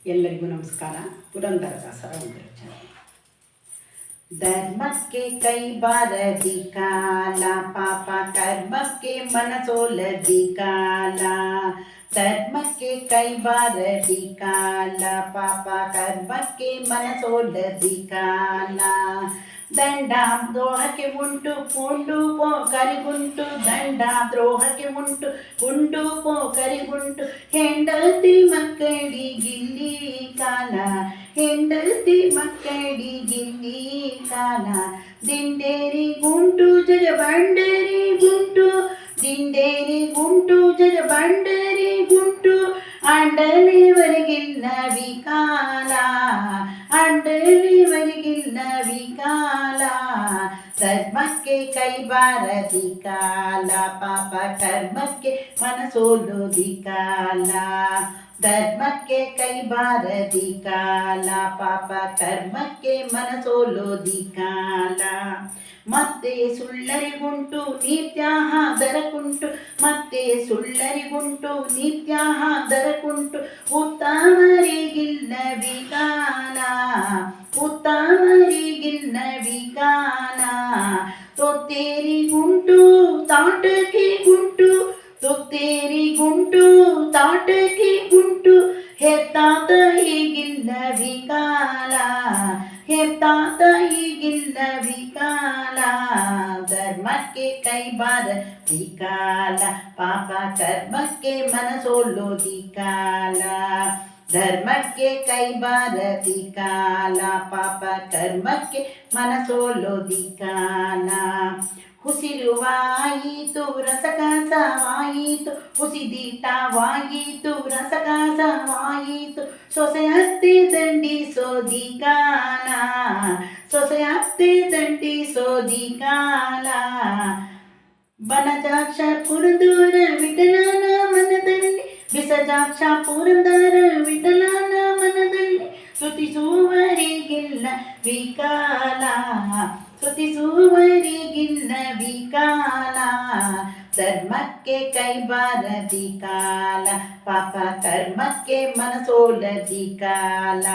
ಎಲ್ಲರಿಗೂ ನಮಸ್ಕಾರ. ಪುರಂದರದಾಸರ ಒಂದು ರಚನೆ. ಧರ್ಮಕ್ಕೆ ಕೈ ಬಾರದಿ ಕಾಲ, ಪಾಪ ಕರ್ಮಕ್ಕೆ ಮನಸೋಲದಿ ಕಾಲ. ಧರ್ಮಕ್ಕೆ ಕೈ ಬಾರದಿ ಕಾಲ, ಪಾಪ ಕರ್ಮಕ್ಕೆ ಮನಸೋಲದಿ ಕಾಲ. ದಂಡ ದ್ರೋಹಕ್ಕೆ ಉಂಟು ಪುಂಡು ಪೋಕರಿಗುಂಟು, ದಂಡ ದ್ರೋಹಕ್ಕೆ ಉಂಟು ಪುಂಡು ಪೋಕರಿಗುಂಟು. ಹೆಂಡತಿ ಮಕ್ಕಳಿಗಿಲ್ಲಿ ಕಾಲ, ಹೆಂಡತಿ ಮಕ್ಕಳಿಗಿಲ್ಲಿ ಕಾಲ. ದಿಂಡೇರಿಗುಂಟು ಜಗ ಬಂಡರಿಗುಂಟು, ದಿಂಡೇರಿಗುಂಟು ಜಗ ಬಂಡರಿಗುಂಟು. ಅಂಡಲಿವರೆಗಿಲ್ಲವಿ ಕಾಲ, ಅಂಡಲಿವರೆಗಿಲ್ಲವಿ ಕಾಲ. ಧರ್ಮಕ್ಕೆ ಕೈ ಬಾರದಿ ಕಾಲ, ಪಾಪ ಕರ್ಮಕ್ಕೆ ಮನಸೋಲುದಿ ಕಾಲ. ಧರ್ಮಕ್ಕೆ ಕೈ ಬಾರದಿ ಕಾಲ, ಪಾಪ ಕರ್ಮಕ್ಕೆ ಮನಸೋಲುದಿ ಕಾಲ. ಮತ್ತೆ ಸುಳ್ಳರಿಗುಂಟು ನಿತ್ಯಾಹಾದರಕುಂಟು, ಮತ್ತೆ ಸುಳ್ಳರಿಗುಂಟು ನಿತ್ಯಾಹಾದರಕುಂಟು. ಉತ್ತಮರಿಗಿಲ್ಲವಿ ಕಾಲ, ಉತ್ತಮರಿಗಿಲ್ಲವಿ ಕಾಲ. ತೊತ್ತೇರಿಗುಂಟು ತಾಟಕಿ ಗುಂಟು, ತೊತ್ತೇರಿಗುಂಟು ತಾಟಕಿ ಗುಂಟು. ಹೆತ್ತಾತ ಹೀಗಿಲ್ಲವಿ ಕಾಲ, ಹೆತ್ತಾತ ಹೀಗಿಲ್ಲವಿ ಕಾಲ. ಧರ್ಮಕ್ಕೆ ಕೈ ಬಾರದಿ ಕಾಲ, ಪಾಪ ಕರ್ಮಕ್ಕೆ ಮನಸೋಲುದಿ ಕಾಲ. ಧರ್ಮಕ್ಕೆ ಕೈ ಬಾರದಿ ಕಾಲ, ಪಾಪ ಕರ್ಮಕ್ಕೆ ಮನಸೋಲುದಿ ಕಾಲ. ಉಸಿರುವಾಯಿತು ರಸಕಾಸವಾಯಿತು, ಉಸಿದೀಟವಾಯಿತು ರಸಕಾಸವಾಯಿತು. ಸೊಸೆಯತ್ತೆ ದಂಡಿಸೋದಿ ಕಾಲ, ಸೊಸೆಯತ್ತೆ ದಂಡಿಸೋದಿ ಕಾಲ. ಬನಜಾಕ್ಷ ಪುರಂದರ ವಿಠಲನ ಮನದಲ್ಲಿ, ಬಿಸಜಾಕ್ಷ ಪುರಂದರ ವಿಠಲನ ಮನದಲ್ಲಿ. ಸ್ತುತಿಸುವರಿಗಿಲ್ಲ ವಿಕಾಲ, ಸ್ತುತಿಸುವರಿಗಿಲ್ಲ ವಿಕಾಲ. ಧರ್ಮಕ್ಕೆ ಕೈ ಬಾರದಿ ಕಾಲ, ಪಾಪ ಕರ್ಮಕ್ಕೆ ಮನಸೋಲದಿ ಕಾಲ.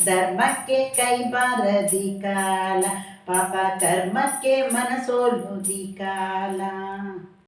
ಧರ್ಮಕ್ಕೆ ಕೈ ಬಾರದಿ ಕಾಲ, ಪಾಪ ಕರ್ಮಕ್ಕೆ ಮನಸೋಲುದಿ ಕಾಲ.